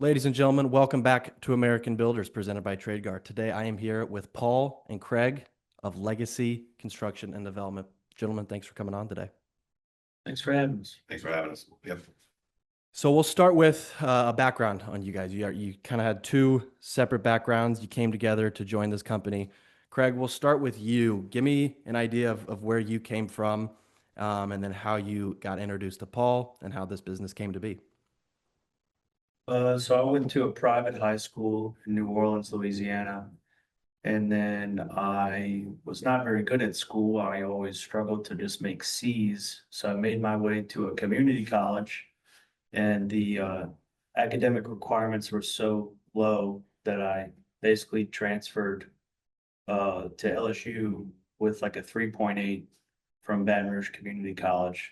Ladies and gentlemen, welcome back to American Builders presented by TradeGuard. Today I am here with Paul and Craig of Legacy Construction and Development. Gentlemen, thanks for coming on today. Thanks for having us. Thanks for having us. Yep. So we'll start with a background on you guys. You kind of had two separate backgrounds. You came together to join this company. Craig, we'll start with you. Give me an idea of where you came from, and then how you got introduced to Paul and how this business came to be. So I went to a private high school in New Orleans, Louisiana, and then I was not very good at school. I always struggled to just make C's. So I made my way to a community college, and the academic requirements were so low that I basically transferred to LSU with like a 3.8 from Baton Rouge Community College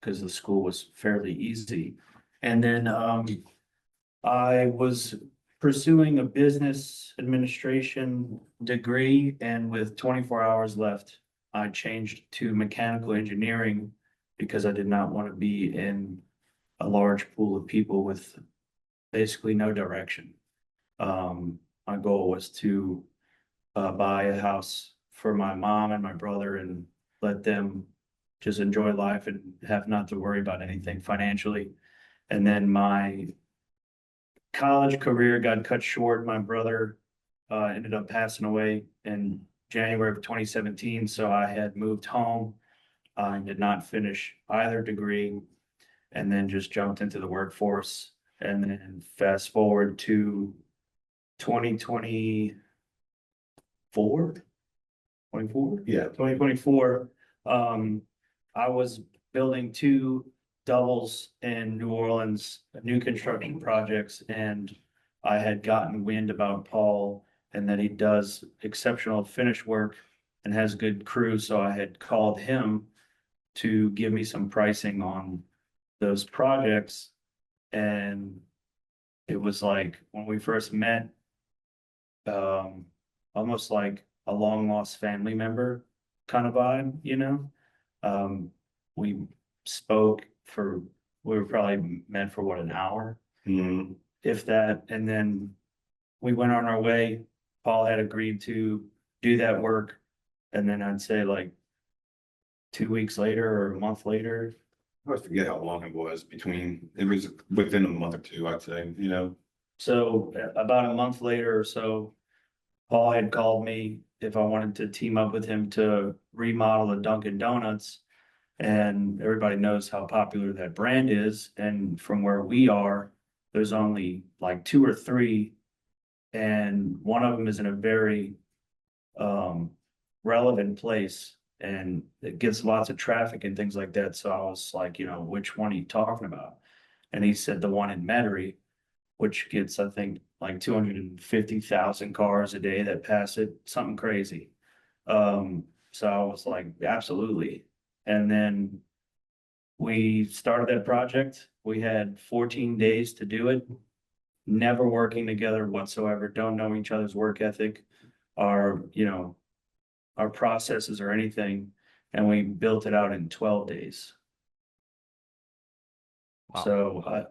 because the school was fairly easy. And then I was pursuing a business administration degree, and with 24 hours left, I changed to mechanical engineering because I did not want to be in a large pool of people with basically no direction. My goal was to buy a house for my mom and my brother and let them just enjoy life and have not to worry about anything financially. And then my college career got cut short. My brother ended up passing away in January of 2017. So I had moved home. I did not finish either degree and then just jumped into the workforce. And then fast forward to 2024, 24? Yeah. 2024. I was building two doubles in New Orleans, new construction projects, and I had gotten wind about Paul and that he does exceptional finish work and has good crew. So I had called him to give me some pricing on those projects. And it was like when we first met, almost like a long lost family member kind of vibe, you know? We spoke we were probably meant for what, an hour, if that. And then we went on our way. Paul had agreed to do that work. And then I'd say like 2 weeks later or a month later. I always forget how long it was it was within a month or two, I'd say, So about a month later or so, Paul had called me if I wanted to team up with him to remodel a Dunkin' Donuts. And everybody knows how popular that brand is. And from where we are, there's only like two or three. And one of them is in a very relevant place. And it gets lots of traffic and things like that. So I was like, which one are you talking about? And he said the one in Metairie, which gets, I think, like 250,000 cars a day that pass it, something crazy. So I was like, absolutely. And then we started that project. We had 14 days to do it. Never working together whatsoever. Don't know each other's work ethic, our processes or anything. And we built it out in 12 days. Wow. So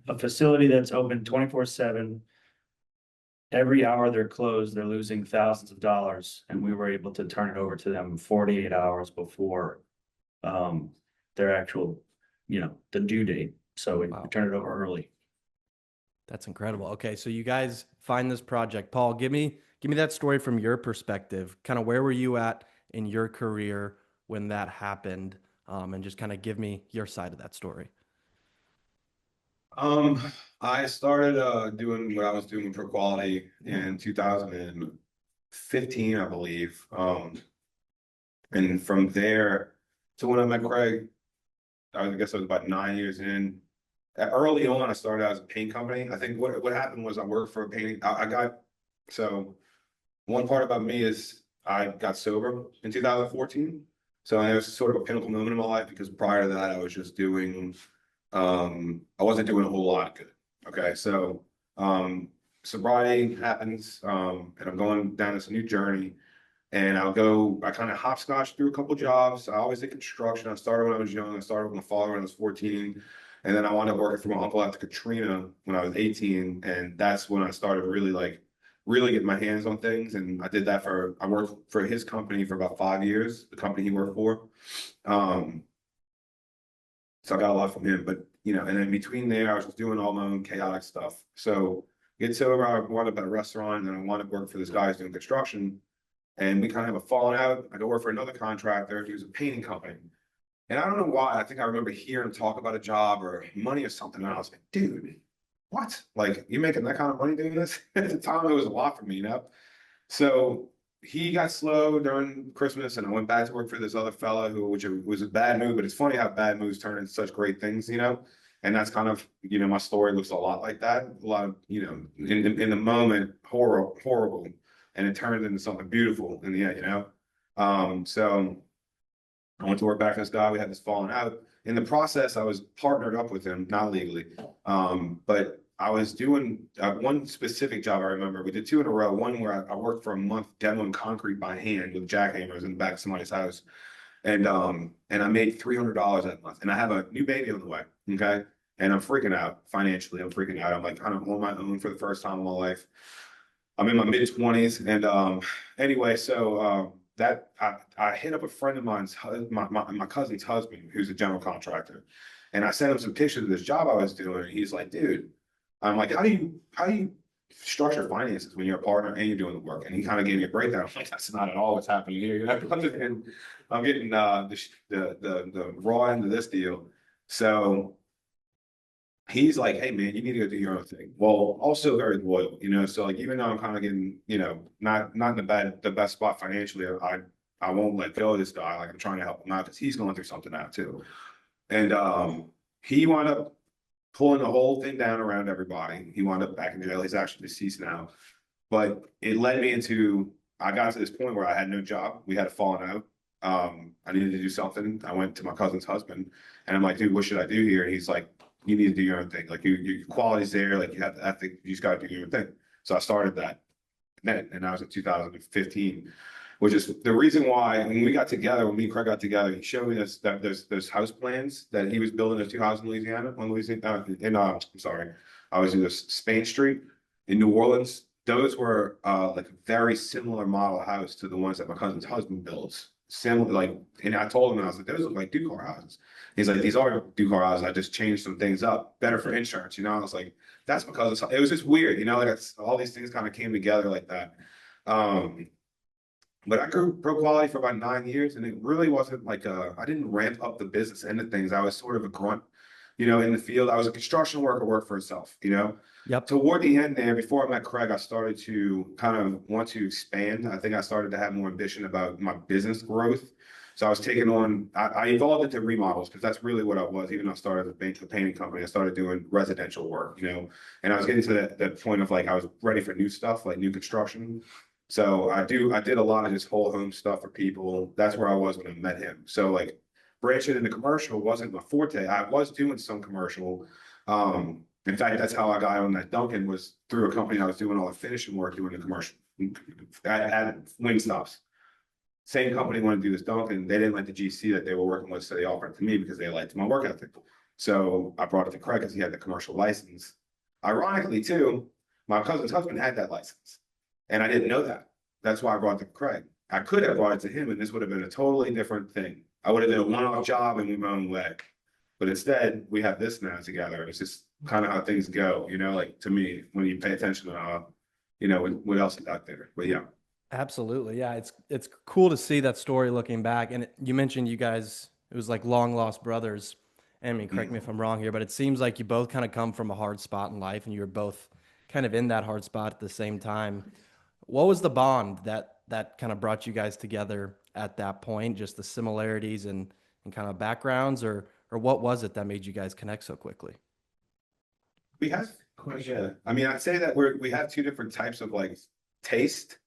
a facility that's open 24/7. Every hour they're closed, they're losing thousands of dollars. And we were able to turn it over to them 48 hours before their actual, the due date. So we turned it over early. That's incredible. Okay, so you guys find this project. Paul, give me that story from your perspective. Kind of where were you at in your career when that happened? And just kind of give me your side of that story. I started doing what I was doing for quality in 2015, I believe. And from there to when I met Craig, I guess I was about 9 years in. Early on, I started out as a paint company. I think what happened was I worked for a painting. So one part about me is I got sober in 2014. So it was sort of a pinnacle moment in my life because prior to that, I was just doing, I wasn't doing a whole lot good. Okay, so sobriety happens, and I'm going down this new journey. And I kind of hopscotch through a couple jobs. I always did construction. I started when I was young. I started with my father when I was 14. And then I wound up working for my uncle after Katrina when I was 18. And that's when I started really getting my hands on things. And I worked for his company for about 5 years, the company he worked for. Um, so I got a lot from him, but and then between there, I was just doing all my own chaotic stuff. So get to where I wound up at a restaurant, and then I wanted to work for this guy who's doing construction, and we kind of have a falling out. I go work for another contractor who's a painting company, and I don't know why. I think I remember hearing him talk about a job or money or something, and I was like, dude, what? Like, you making that kind of money doing this? At the time, it was a lot for me. So he got slow during Christmas, and I went back to work for this other fella which was a bad move. But it's funny how bad moves turn into such great things. And that's kind of, my story looks a lot like that. A lot of, in the moment, horrible, and it turned into something beautiful in the end. So I went to work back for this guy. We had this falling out. In the process, I was partnered up with him, not legally, but I was doing one specific job. I remember we did two in a row. One where I worked for a month demoing concrete by hand with jackhammers in the back of somebody's house, and I made $300 that month. And I have a new baby on the way. Okay, and I'm freaking out financially. I'm freaking out. I'm like kind of on my own for the first time in my life. I'm in my mid-20s, and anyway, so that I hit up a friend of mine's, my cousin's husband, who's a general contractor, and I sent him some pictures of this job I was doing. And he's like, dude, I'm like, how do you structure finances when you're a partner and you're doing the work? And he kind of gave me a breakdown. I'm like, that's not at all what's happening here. And I'm getting the raw end of this deal. So he's like, hey man, you need to go do your own thing. Well, also very loyal. So like, even though I'm kind of getting, not in the best spot financially, I won't let go of this guy. Like, I'm trying to help him out because he's going through something now too. And he wound up pulling the whole thing down around everybody. He wound up back in jail. He's actually deceased now. But it led me I got to this point where I had no job. We had a falling out. I needed to do something. I went to my cousin's husband, and I'm like, dude, what should I do here? And he's like, you need to do your own thing. Like, your quality's there. Like, you have the ethic. You just got to do your own thing. So I started that. And that was in 2015, which is the reason why when we got together, when me and Craig got together, he showed me that there's house plans that he was building. There's two houses in Louisiana, I'm sorry, I was in this Spain Street in New Orleans. Those were like a very similar model house to the ones that my cousin's husband builds. Similar, like, and I told him, I was like, those look like Ducar houses. He's like, these are Ducar houses. I just changed some things up, better for insurance. I was like, that's because it was just weird. Like, all these things kind of came together like that. But I grew pro quality for about 9 years, and it really wasn't like I didn't ramp up the business end of things. I was sort of a grunt, in the field. I was a construction worker, worked for itself. Yep. Toward the end there, before I met Craig, I started to kind of want to expand. I think I started to have more ambition about my business growth. So I was taking on, I evolved into remodels because that's really what I was. Even though I started a painting company, I started doing residential work, and I was getting to that point of like, I was ready for new stuff, like new construction. So I did a lot of just whole home stuff for people. That's where I was when I met him. So like, branching into commercial wasn't my forte. I was doing some commercial. In fact, that's how I got on that Duncan, was through a company I was doing all the finishing work, doing the commercial. I had wing stops. Same company wanted to do this Duncan. They didn't like the GC that they were working with, so they offered it to me because they liked my work ethic. So I brought it to Craig because he had the commercial license. Ironically, too, my cousin's husband had that license, and I didn't know that. That's why I brought it to Craig. I could have brought it to him, and this would have been a totally different thing. I would have done a one-off job and moved my own way. But instead, we have this now together. It's just kind of how things go, like, to me, when you pay attention to, what else is out there. But yeah. Absolutely. Yeah. It's cool to see that story looking back. And you mentioned you guys, it was like long lost brothers. I mean, correct me if I'm wrong here, but it seems like you both kind of come from a hard spot in life and you were both kind of in that hard spot at the same time. What was the bond that kind of brought you guys together at that point? Just the similarities and kind of backgrounds, or what was it that made you guys connect so quickly? We have, yeah. I mean, I'd say that we have two different types of like taste,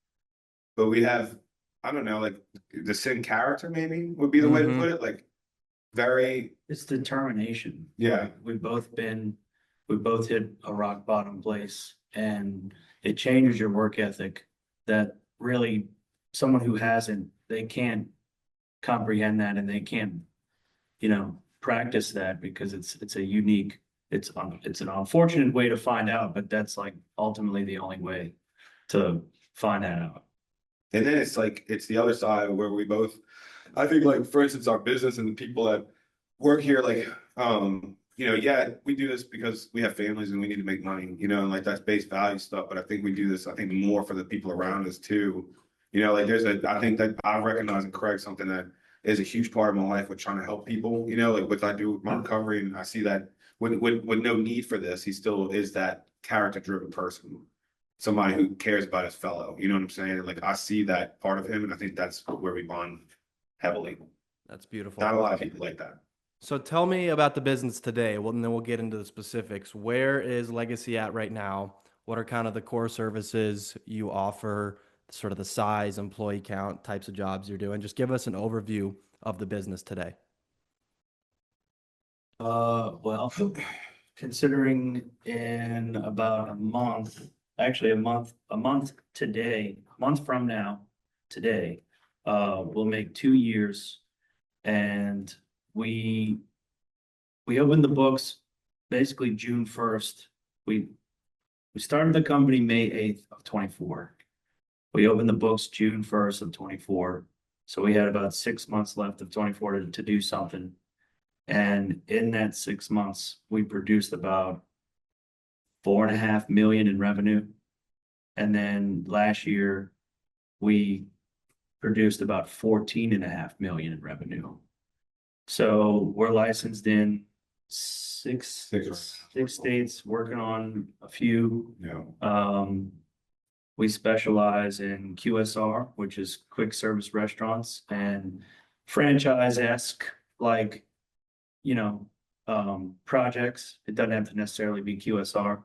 but we have, I don't know, like the same character maybe would be the way to put it. Like, very, It's determination. yeah. We both hit a rock bottom place, and it changes your work ethic that really someone who hasn't, they can't comprehend that, and they can't, practice that because it's a unique, it's an unfortunate way to find out, but that's like ultimately the only way to find that out. And then it's like, it's the other side where we both, I think like, for instance, our business and the people that work here, like, yeah, we do this because we have families and we need to make money, and like that's base value stuff. But I think we do this, I think more for the people around us too. Like I think that I recognize in Craig something that is a huge part of my life with trying to help people, like what I do with my recovery. And I see that with no need for this, he still is that character driven person. Somebody who cares about his fellow, you know what I'm saying? Like I see that part of him, and I think that's where we bond heavily. That's beautiful. Not a lot of people like that. So tell me about the business today. Well, and then we'll get into the specifics. Where is Legacy at right now? What are kind of the core services you offer, sort of the size, employee count, types of jobs you're doing? Just give us an overview of the business today. Well, considering in about a month, actually a month today, a month from now, today, we'll make 2 years. And we opened the books basically June 1st. We started the company May 8th of 24. We opened the books June 1st of 24. So we had about 6 months left of 24 to do something. And in that 6 months, we produced about 4.5 million in revenue. And then last year, we produced about 14.5 million in revenue. So we're licensed in six states, working on a few. Yeah. We specialize in QSR, which is quick service restaurants, and franchise-esque, like, projects. It doesn't have to necessarily be QSR.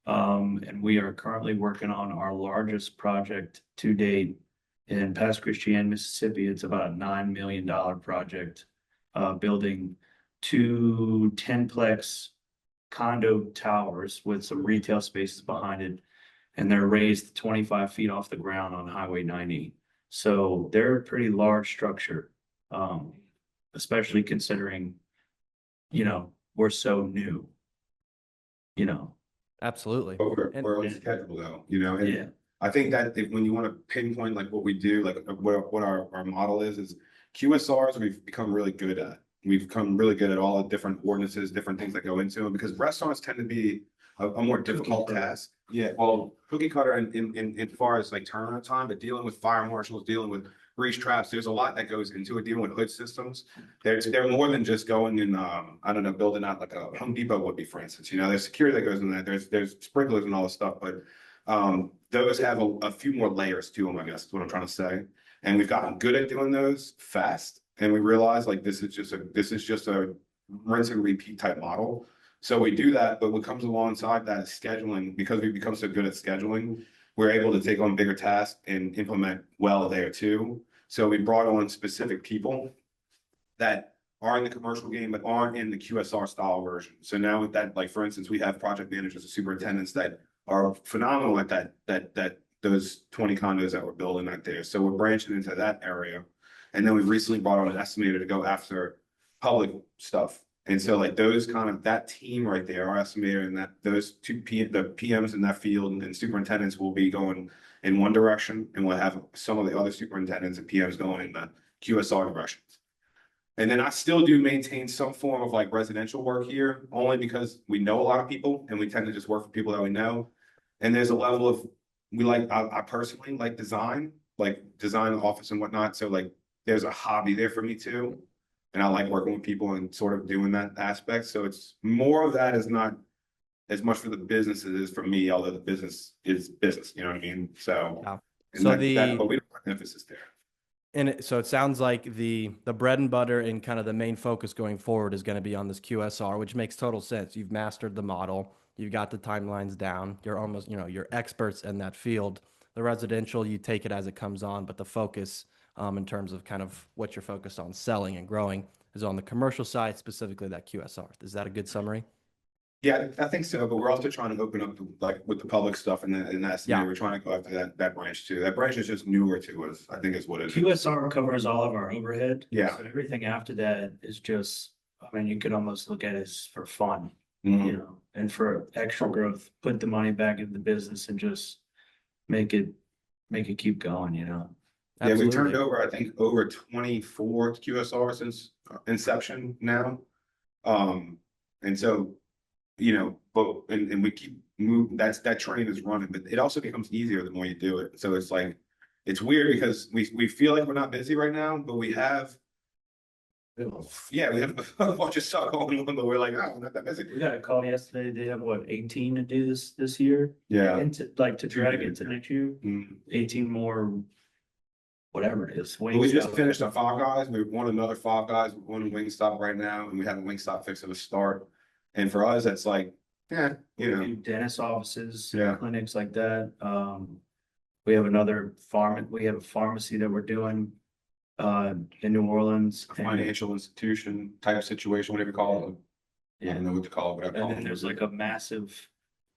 And we are currently working on our largest project to date in Pass Christian, Mississippi. It's about a $9 million project, building 2 10-plex condo towers with some retail spaces behind it. And they're raised 25 feet off the ground on Highway 90. So they're a pretty large structure, especially considering, we're so new, Absolutely. But And we're on schedule though, and Yeah. I think that when you want to pinpoint like what we do, like what our model is QSRs we've become really good at. We've become really good at all the different ordinances, different things that go into them, because restaurants tend to be a more difficult task. Yeah, well, cookie cutter in far as like turnaround time, but dealing with fire marshals, dealing with grease traps, there's a lot that goes into it, dealing with hood systems. They're more than just going and I don't know, building out like a Home Depot would be, for instance. There's security that goes in that. There's sprinklers and all this stuff, but those have a few more layers to them, I guess is what I'm trying to say. And we've gotten good at doing those fast. And we realize like this is just a rinse and repeat type model. So we do that, but what comes alongside that is scheduling. Because we've become so good at scheduling, we're able to take on bigger tasks and implement well there too. So we brought on specific people that are in the commercial game, but aren't in the QSR style version. So now with that, like for instance, we have project managers and superintendents that are phenomenal at that those 20 condos that we're building out there. So we're branching into that area. And then we recently brought on an estimator to go after public stuff. And so like those that team right there, our estimator and those the PMs in that field and superintendents will be going in one direction, and we'll have some of the other superintendents and PMs going in the QSR directions. And then I still do maintain some form of like residential work here, only because we know a lot of people and we tend to just work for people that we know. And there's a level of, I personally like design the office and whatnot. So like there's a hobby there for me too. And I like working with people and sort of doing that aspect. So it's more of that is not as much for the business as it is for me, although the business is business, you know what I mean? So, yeah. and So but we don't have emphasis there. so it sounds like the bread and butter and kind of the main focus going forward is going to be on this QSR, which makes total sense. You've mastered the model. You've got the timelines down. You're almost, you're experts in that field. The residential, you take it as it comes on, but the focus in terms of kind of what you're focused on selling and growing is on the commercial side, specifically that QSR. Is that a good summary? Yeah, I think so, but we're also trying to open up like with the public stuff and that's, Yeah. we're trying to go after that branch too. That branch is just newer to us, I think is what it is. QSR covers all of our overhead. Yeah. So everything after that is just I mean, you could almost look at it as for fun, Mhm. you know, and for extra growth, put the money back into the business and just make it, make it keep going, you know? Yeah, we turned Absolutely. over, I think, over 24 QSR since inception now. Um, and so, but and we keep moving. That train is running, but it also becomes easier the more you do it. So it's like it's weird because we feel like we're not busy right now, but we have we have a bunch of stuff going on, but we're like, oh, we're not that busy. We got a call yesterday, they have what, 18 to do this year? Yeah. And to, like, to try to get to next year, Mm. 18 more, whatever it is. But we just Wingstop. finished a Five Guys. We won another Five Guys. We're going to Wingstop right now, and we have a Wingstop fix at the start. And for us, it's like, yeah, Do dentist offices, Yeah. clinics like that. We have we have a pharmacy that we're doing in New Orleans. a financial institution type situation, whatever you call it. I Yeah, don't know what to call it, whatever. and then there's like a massive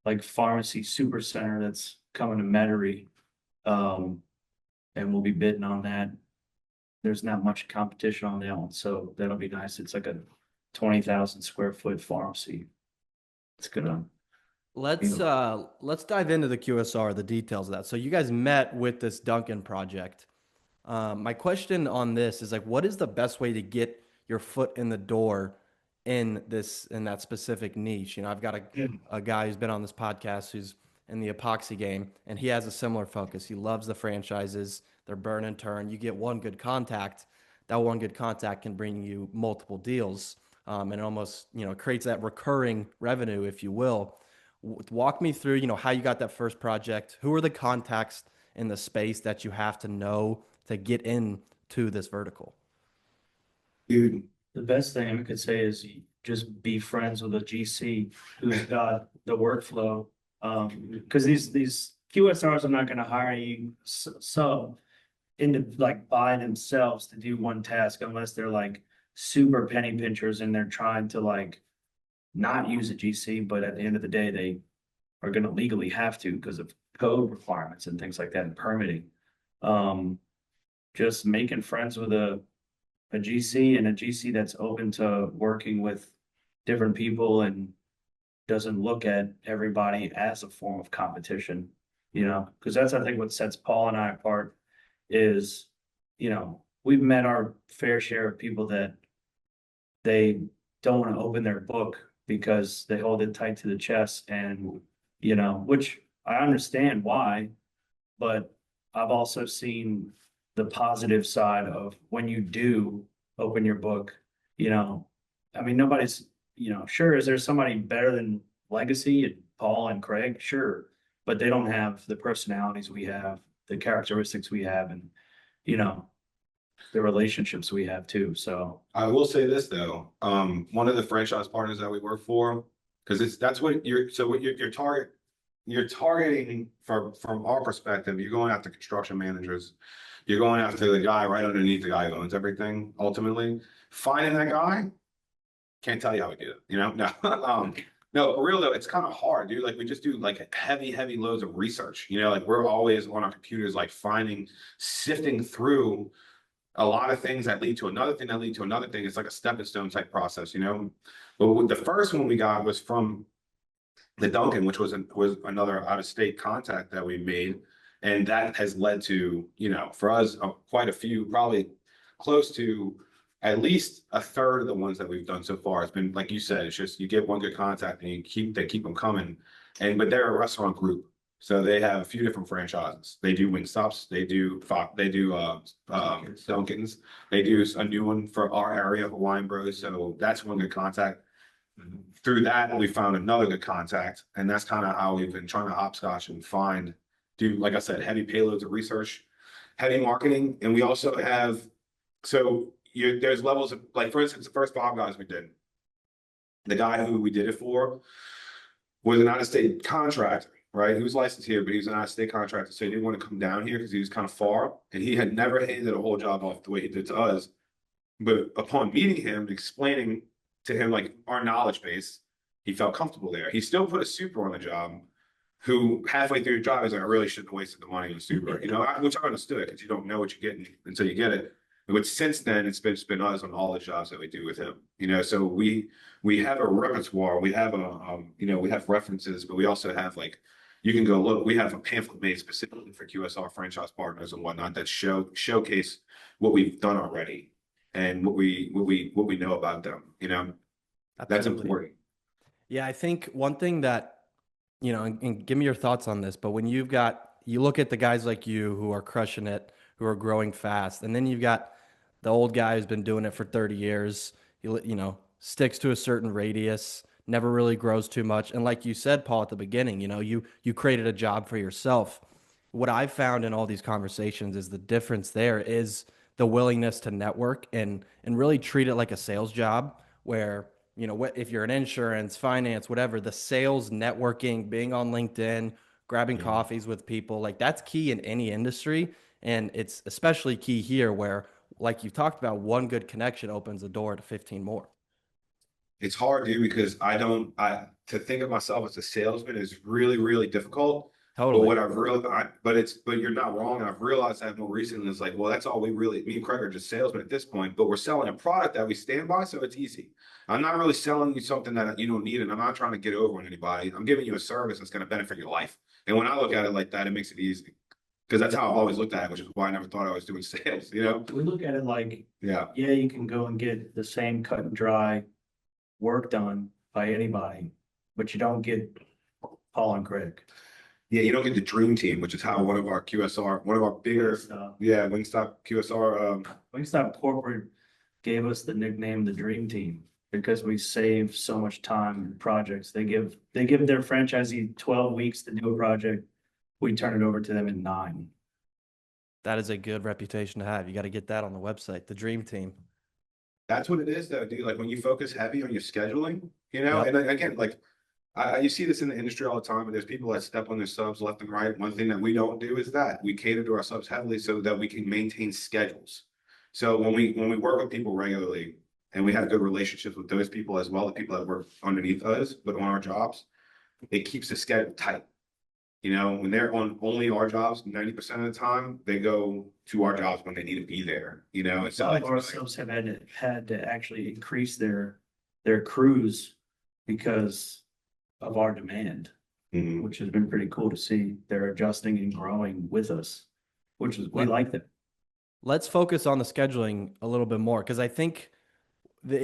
like pharmacy super center that's coming to Metairie. And we'll be bidding on that. There's not much competition on that one, so that'll be nice. It's like a 20,000 square foot pharmacy. It's gonna, Let's dive into the QSR, the details of that. So you guys met with this Duncan project. My question on this is like, what is the best way to get your foot in the door in that specific niche? You know, I've got a guy who's been on this podcast who's in the epoxy game, and he has a similar focus. He loves the franchises. They're burn and turn. You get one good contact. That one good contact can bring you multiple deals, and it almost, creates that recurring revenue, if you will. Walk me through, how you got that first project. Who are the contacts in the space that you have to know to get into this vertical? Dude, the best thing I could say is you just be friends with a GC who's got the workflow. Because these QSRs are not gonna hire you so into like by themselves to do one task unless they're like super penny pinchers and they're trying to like not use a GC, but at the end of the day, they are gonna legally have to because of code requirements and things like that and permitting. Just making friends with a GC and a GC that's open to working with different people and doesn't look at everybody as a form of competition, because that's, I think, what sets Paul and I apart is, we've met our fair share of people that they don't want to open their book because they hold it tight to the chest and, which I understand why, but I've also seen the positive side of when you do open your book, I mean, nobody's, sure, is there somebody better than Legacy and Paul and Craig? Sure, but they don't have the personalities we have, the characteristics we have, and, the relationships we have too. So I will say this though, one of the franchise partners that we work for, because that's what you're targeting from our perspective, you're going after construction managers. You're going after the guy right underneath the guy who owns everything, ultimately. Finding that guy, can't tell you how we do it, No, no, for real though, it's kind of hard, dude. Like we just do like heavy loads of research, like we're always on our computers, like sifting through a lot of things that lead to another thing that lead to another thing. It's like a stepping stone type process, But the first one we got was from the Duncan, which was another out of state contact that we made, and that has led to for us quite a few, probably close to at least a third of the ones that we've done so far. It's been like you said, it's just you get one good contact and they keep them coming, but they're a restaurant group. So they have a few different franchises. They do Wingstops, they do Dunkins, they do a new one for our area, Hawaiian Bros. So that's one good contact. Through that, we found another good contact, and that's kind of how we've been trying to hopscotch and do, like I said, heavy payloads of research, heavy marketing, and we also have, there's levels of, like, for instance, the first Five Guys we did, the guy who we did it for was an out-of-state contractor, right? He was licensed here, but he was an out-of-state contractor, so he didn't want to come down here because he was kind of far, and he had never handed a whole job off the way he did to us. But upon meeting him, explaining to him like our knowledge base, he felt comfortable there. He still put a super on the job who halfway through the job is like, I really shouldn't have wasted the money on a super, which I understood because you don't know what you're getting until you get it. Which since then it's been us on all the jobs that we do with him. You know, so we have a repertoire, we have a you know, we have references, but we also have like you can go look. We have a pamphlet made specifically for QSR franchise partners and whatnot that showcase what we've done already and what we know about them. You know, that's Absolutely. important. Yeah, I think one thing that, and give me your thoughts on this, but when you look at the guys like you who are crushing it, who are growing fast, and then you've got the old guy who's been doing it for 30 years, sticks to a certain radius, never really grows too much. And like you said, Paul, at the beginning, you created a job for yourself. What I've found in all these conversations is the difference there is the willingness to network and really treat it like a sales job where if you're in insurance, finance, whatever, the sales networking, being on LinkedIn, grabbing Yeah. coffees with people, like that's key in any industry. And it's especially key here where, like you've talked about, one good connection opens the door to 15 more. It's hard, dude, because I to think of myself as a salesman is really, really difficult. But Totally. what I've realized, but you're not wrong. And I've realized that more recently is like, well, that's all we really, me and Craig are just salesmen at this point, but we're selling a product that we stand by. So it's easy. I'm not really selling you something that you don't need. And I'm not trying to get over on anybody. I'm giving you a service that's going to benefit your life. And when I look at it like that, it makes it easy because that's how I've always looked at it, which is why I never thought I was doing sales, you know? We look at it like, Yeah. yeah, you can go and get the same cut and dry work done by anybody, but you don't get Paul and Craig. Yeah, you don't get the dream team, which is how one of our QSR, one of our bigger, yeah, Wingstop QSR, Wingstop Corporate gave us the nickname the Dream Team because we save so much time in projects. They give their franchisee 12 weeks to do a project. We turn it over to them in 9. That is a good reputation to have. You got to get that on the website, the dream team. that's what it is though, dude. Like when you focus heavy on your scheduling, you know, Yep. and again, like you see this in the industry all the time, and there's people that step on their subs left and right. One thing that we don't do is that we cater to our subs heavily so that we can maintain schedules. So when we work with people regularly and we have good relationships with those people as well, the people that work underneath us, but on our jobs, it keeps the schedule tight. You know, when they're on only our jobs, 90% of the time, they go to our jobs when they need to be there. You know, it's Some of our subs have had to actually increase their crews because of our demand, Mhm. which has been pretty cool to see. They're adjusting and growing with us, which is we like them. Let's focus on the scheduling a little bit more because I think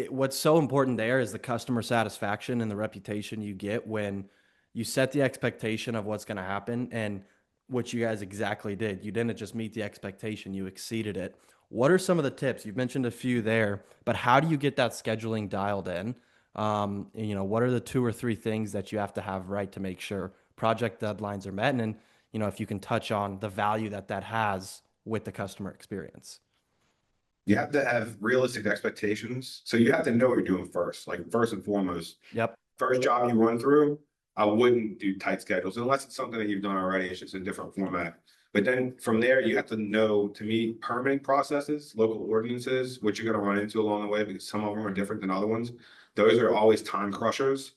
what's so important there is the customer satisfaction and the reputation you get when you set the expectation of what's going to happen and what you guys exactly did. You didn't just meet the expectation, you exceeded it. What are some of the tips? You've mentioned a few there, but how do you get that scheduling dialed in? What are the 2 or 3 things that you have to have right to make sure project deadlines are met? And, if you can touch on the value that that has with the customer experience. You have to have realistic expectations. So you have to know what you're doing first, like first and foremost. Yep. First job you run through, I wouldn't do tight schedules unless it's something that you've done already. It's just in a different format. But then from there, you have to know, to me, permitting processes, local ordinances, which you're going to run into along the way because some of them are different than other ones. Those are always time crushers.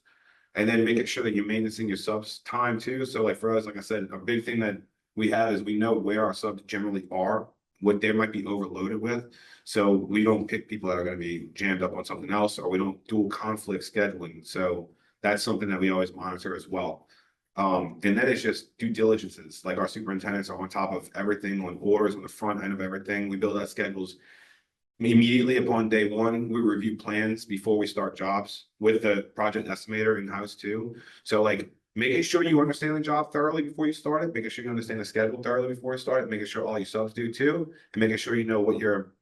And then making sure that you're maintaining your subs time too. So like for us, like I said, a big thing that we have is we know where our subs generally are, what they might be overloaded with. So we don't pick people that are going to be jammed up on something else, or we don't dual conflict scheduling. So that's something that we always monitor as well. And then it's just due diligences. Like our superintendents are on top of everything, on orders, on the front end of everything. We build out schedules immediately upon day one. We review plans before we start jobs with the project estimator in-house too. So like making sure you understand the job thoroughly before you start it, making sure you understand the schedule thoroughly before you start it, making sure all your subs do too, and making sure you know what your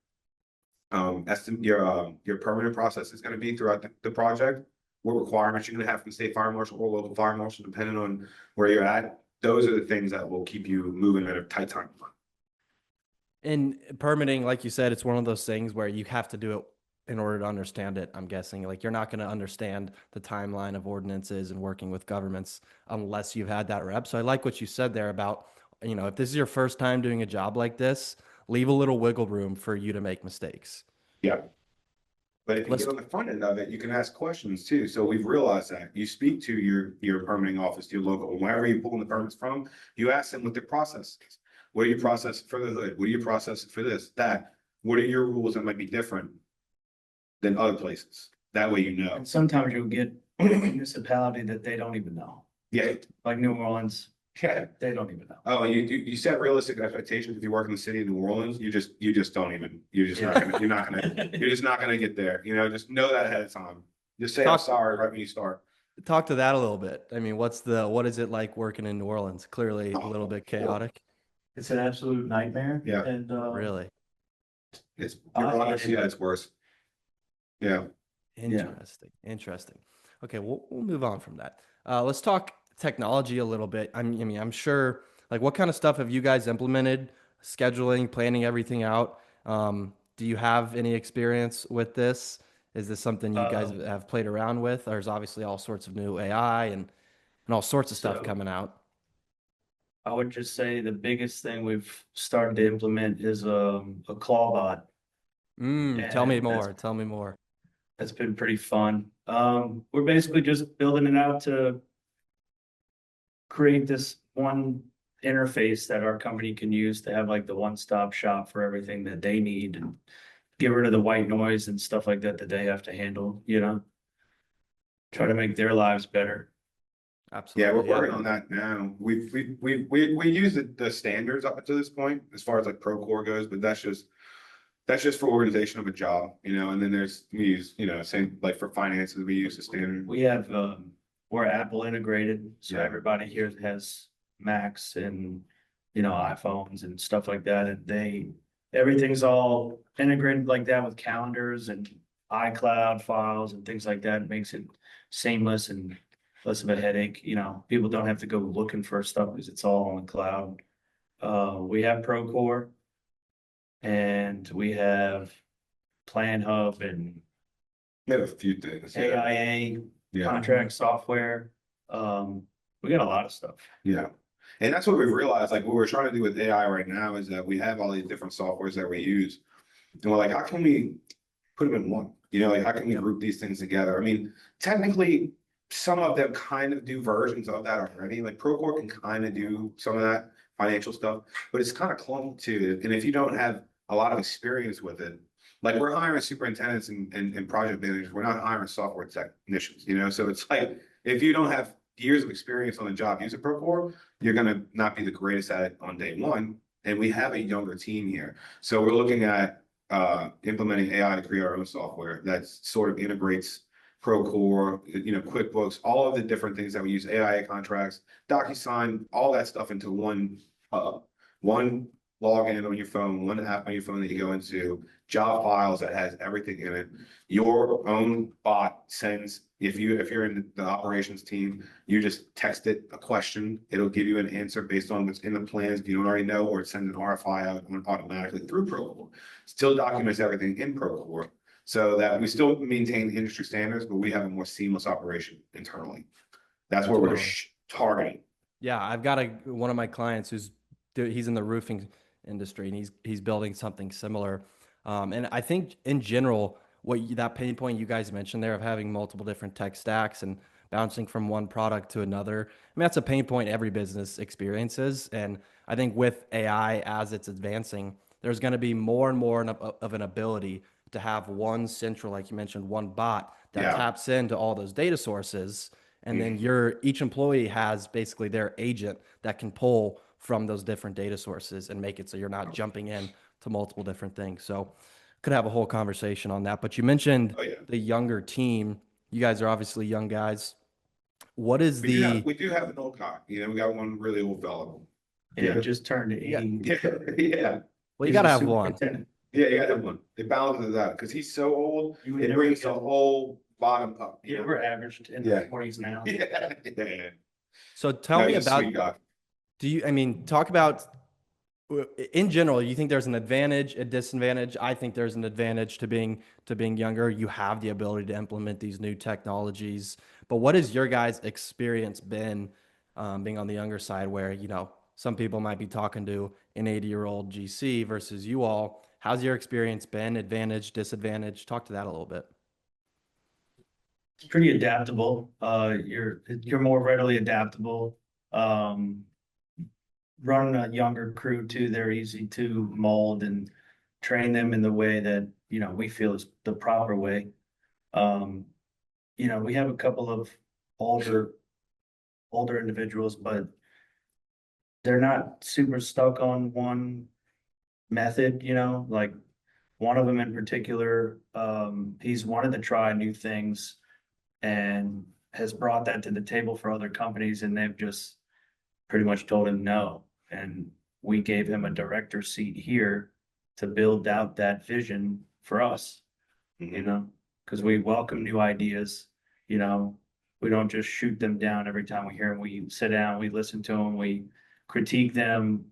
your permanent process is going to be throughout the project, what requirements you're going to have from state fire marshal or local fire marshal, depending on where you're at. Those are the things that will keep you moving at a tight timeline. In permitting, like you said, it's one of those things where you have to do it in order to understand it. I'm guessing like you're not going to understand the timeline of ordinances and working with governments unless you've had that rep. So I like what you said there about, if this is your first time doing a job like this, leave a little wiggle room for you to make mistakes. Yeah. But if you Let's get on the front end of it, you can ask questions too. So we've realized that you speak to your permitting office, to your local, wherever you're pulling the permits from, you ask them what their process is. What are you processing for the hood? What are you processing for this, that? What are your rules that might be different than other places? That way you know. And sometimes you'll get a municipality that they don't even know, Yeah, like New Orleans, yeah. they don't even know. Oh, and you set realistic expectations. If you work in the city of New Orleans, you just don't even, you're just not gonna get there. You know, just know that ahead of time. Just say I'm Talk sorry right when you start. talk to that a little bit. I mean, what is it like working in New Orleans? Clearly a little Oh, bit chaotic. It's an absolute nightmare. Yeah. And, Really it's I you're hate honest, it. yeah, it's worse. Yeah. interesting. Interesting. Okay, we'll move on from that. Let's talk technology a little bit. I mean, I'm sure. Like, what kind of stuff have you guys implemented? Scheduling, planning everything out. Do you have any experience with this? Is this something you guys Um, have played around with? There's obviously all sorts of new AI and all sorts of stuff so coming out. I would just say the biggest thing we've started to implement is a claw bot, Tell me and more. Tell me more. that's been pretty fun. We're basically just building it out to create this one interface that our company can use to have like the one-stop shop for everything that they need and get rid of the white noise and stuff like that that they have to handle, you know, try to make their lives better. Yeah, we're Absolutely. Yeah. working on that now. We use the standards up to this point as far as like Procore goes, but that's just for organization of a job, you know, and then we use, you know, same like for finances, we use the standard. We have, we're Apple integrated, so Yeah. everybody here has Macs and, you know, iPhones and stuff like that, and everything's all integrated like that with calendars and iCloud files and things like that. It makes it seamless and less of a headache, you know, people don't have to go looking for stuff because it's all on the cloud. We have Procore and we have Plan Hub and We have a few things. Yeah. AIA Yeah. contract software. We got a lot of stuff. Yeah. And that's what we've realized, like what we're trying to do with AI right now is that we have all these different softwares that we use. And we're like, how can we put them in one? You know, like how can we group these things together? I mean, technically, some of them kind of do versions of that already. Like Procore can kind of do some of that financial stuff, but it's kind of clunky too. And if you don't have a lot of experience with it, like we're hiring superintendents and project managers, we're not hiring software technicians, you know? So it's like, if you don't have years of experience on the job using Procore, you're gonna not be the greatest at it on day one. And we have a younger team here. So we're looking at implementing AI to create our own software that sort of integrates Procore, you know, QuickBooks, all of the different things that we use, AIA contracts, DocuSign, all that stuff into one login on your phone, one app on your phone that you go into, job files that has everything in it. Your own bot sends, if you're in the operations team, you just text it a question. It'll give you an answer based on what's in the plans if you don't already know, or it sends an RFI out automatically through Procore. Still documents everything in Procore so that we still maintain industry standards, but we have a more seamless operation internally. That's where we're Totally. targeting. Yeah, I've got one of my clients he's in the roofing industry and he's building something similar. And I think in general, that pain point you guys mentioned there of having multiple different tech stacks and bouncing from one product to another, I mean that's a pain point every business experiences. And I think with AI as it's advancing, there's going to be more and more of an ability to have one central, like you mentioned, one bot that Yeah. taps into all those data sources and then Mhm. each employee has basically their agent that can pull from those different data sources and make it so you're not jumping in to multiple different things. So could have a whole conversation on that. But you mentioned Oh yeah. the younger team. You guys are obviously young guys. What is the We do have an old guy. You know, we got one really old fellow. And Yeah. it just turned yeah, 80. Yeah. Yeah. well, you He's gotta a have one. superintendent. Yeah, you gotta have one. It balances it out because he's so old, You would it never brings the get- whole bottom up. Yeah, we're averaged in Yeah. the 40s now. Yeah. Yeah. So tell No, me he's a sweet about guy. I mean, talk about in general, you think there's an advantage, a disadvantage? I think there's an advantage to being younger. You have the ability to implement these new technologies. But what has your guys' experience been being on the younger side where, you know, some people might be talking to an 80-year-old GC versus you all? How's your experience been? Advantage, disadvantage? Talk to that a little bit. It's pretty adaptable. You're more readily adaptable. Running a younger crew too, they're easy to mold and train them in the way that, we feel is the proper way. Um, we have a couple of older, older individuals, but they're not super stuck on one method, like one of them in particular, he's wanted to try new things and has brought that to the table for other companies, and they've just pretty much told him no. And we gave him a director seat here to build out that vision for us, because we welcome new ideas, you know, we don't just shoot them down every time we hear them. We sit down, we listen to them, we critique them,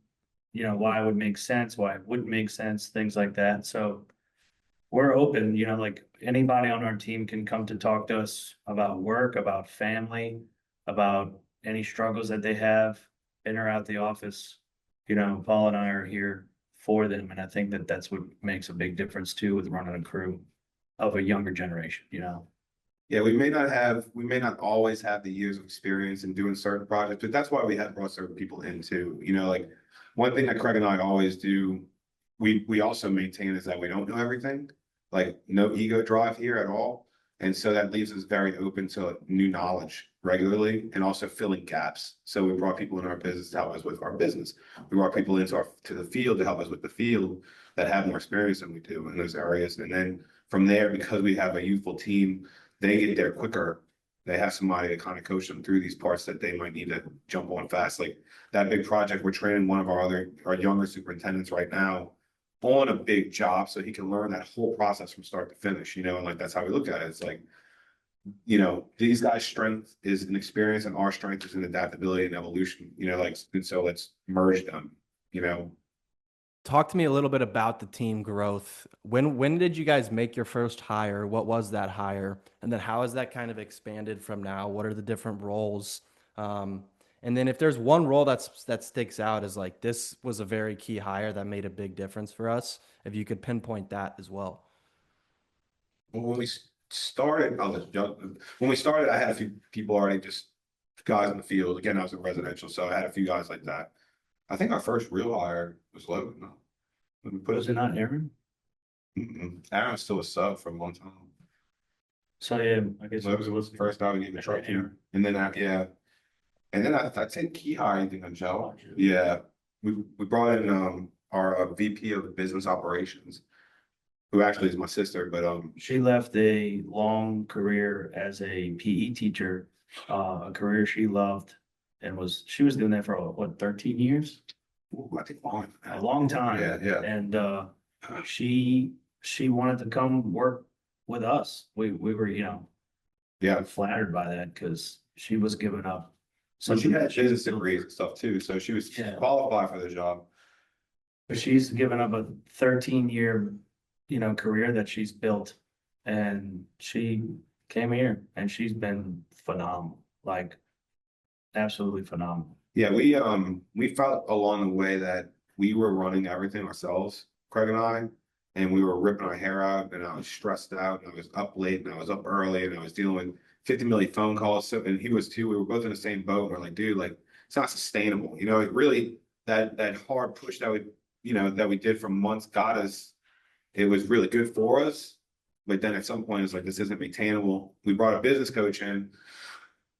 why it would make sense, why it wouldn't make sense, things like that. So we're open, like anybody on our team can come to talk to us about work, about family, about any struggles that they have in or out the office. Paul and I are here for them, and I think that that's what makes a big difference too with running a crew of a younger generation. Yeah, we may not always have the years of experience in doing certain projects, but that's why we have brought certain people in too. Like one thing that Craig and I always do, we also maintain is that we don't know everything, like no ego drive here at all. And so that leaves us very open to new knowledge regularly and also filling gaps. So we brought people in our business to help us with our business. We brought people to the field to help us with the field that have more experience than we do in those areas. And then from there, because we have a youthful team, they get there quicker. They have somebody to kind of coach them through these parts that they might need to jump on fast. Like that big project, we're training one of our younger superintendents right now on a big job so he can learn that whole process from start to finish, and like that's how we look at it. It's like, these guys' strength is an experience and our strength is an adaptability and evolution, like, and so let's merge them, Talk to me a little bit about the team growth. When did you guys make your first hire? What was that hire? And then how has that kind of expanded from now? What are the different roles? And then if there's one role that sticks out as like this was a very key hire that made a big difference for us, if you could pinpoint that as well. Well, when we started, when we started, I had a few people already, just guys in the field. Again, I was in residential, so I had a few guys like that. I think our first real hire was Logan. No? When we put Was it not Aaron? Aaron was still a sub for a long time. So yeah, I guess Logan was the first time we gave a truck to, and then yeah, and then I'd say key hire, anything on Joe. Yeah, we brought in our VP of business operations, who actually is my sister, but She left a long career as a PE teacher, a career she loved, and she was doing that for what, 13 years? I think long. A long time. Yeah. And she wanted to come work with us. We were, Yeah. flattered by that because she was giving up. So she had business degrees and stuff too, so she was qualified for the job. But she's given up a 13-year, career that she's built, and she came here and she's been phenomenal, like absolutely phenomenal. Yeah, we felt along the way that we were running everything ourselves, Craig and we were ripping our hair out, and I was stressed out, and I was up late, and I was up early, and I was dealing with 50 million phone calls. So, and he was too. We were both in the same boat. We're like, dude, like it's not sustainable. It really that hard push that we did for months got us. It was really good for us, but then at some point it's like this isn't maintainable. We brought a business coach in.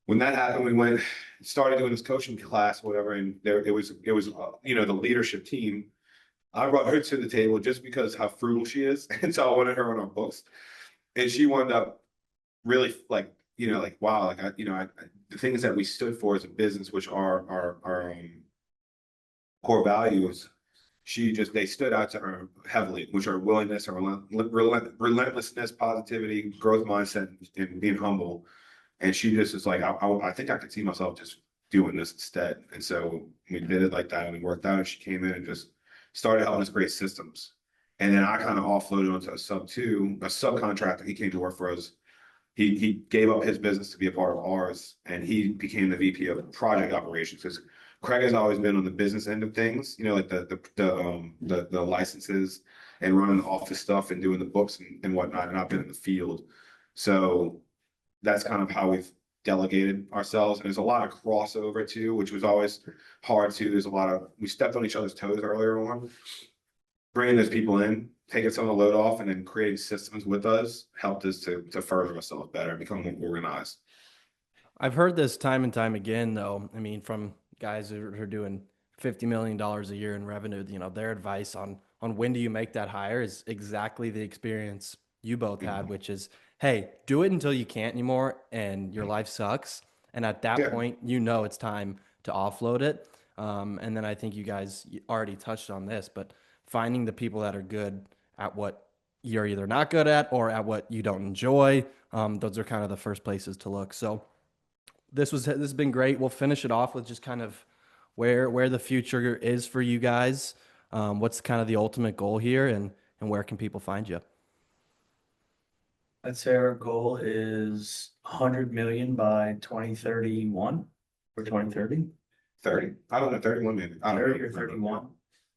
When that happened, we started doing this coaching class, whatever, and it was the leadership team. I brought her to the table just because how frugal she is, and so I wanted her on our books, and she wound up really like wow, like the things that we stood for as a business, which are our core values. They stood out to her heavily, which are willingness, or relentlessness, positivity, growth mindset, and being humble. And she just is like, I think I could see myself just doing this instead. And so we did it like that, and we worked out, and she came in and just started helping us create systems. And then I kind of offloaded onto a subcontractor. He came to work for us. He gave up his business to be a part of ours, and he became the VP of project operations. Because Craig has always been on the business end of things, like the licenses and running the office stuff and doing the books and whatnot. And I've been in the field, so that's kind of how we've delegated ourselves. And there's a lot of crossover too, which was always hard too. We stepped on each other's toes earlier on, bringing those people in. taking some of the load off and then creating systems with us helped us to further ourselves better, become more organized. I've heard this time and time again, though. I mean, from guys who are doing $50 million a year in revenue, their advice on when do you make that hire is exactly the experience you both had, which is, hey, do it until you can't anymore and your life sucks. And at that Yeah, point, it's time to offload it. And then I think you guys already touched on this, but finding the people that are good at what you're either not good at or at what you don't enjoy, those are kind of the first places to look. So this has been great. We'll finish it off with just kind of where the future is for you guys. What's kind of the ultimate goal here, and where can people find you? I'd say our goal is 100 million by 2031 or 2030, 30. I don't know, 31 maybe. I don't 30 know. or 31.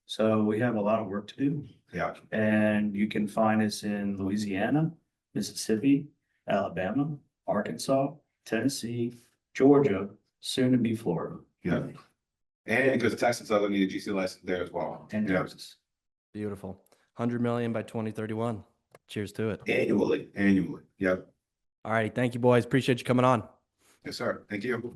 So we have a lot of work to do. Yeah. And you can find us in Louisiana, Mississippi, Alabama, Arkansas, Tennessee, Georgia, soon to be Florida, Yeah. And because Texas doesn't need a GC license there as well. and Yeah. Texas. Beautiful. 100 million by 2031. Cheers to it. Annually. Yep. All right. Thank you, boys. Appreciate you coming on. Yes, sir. Thank you.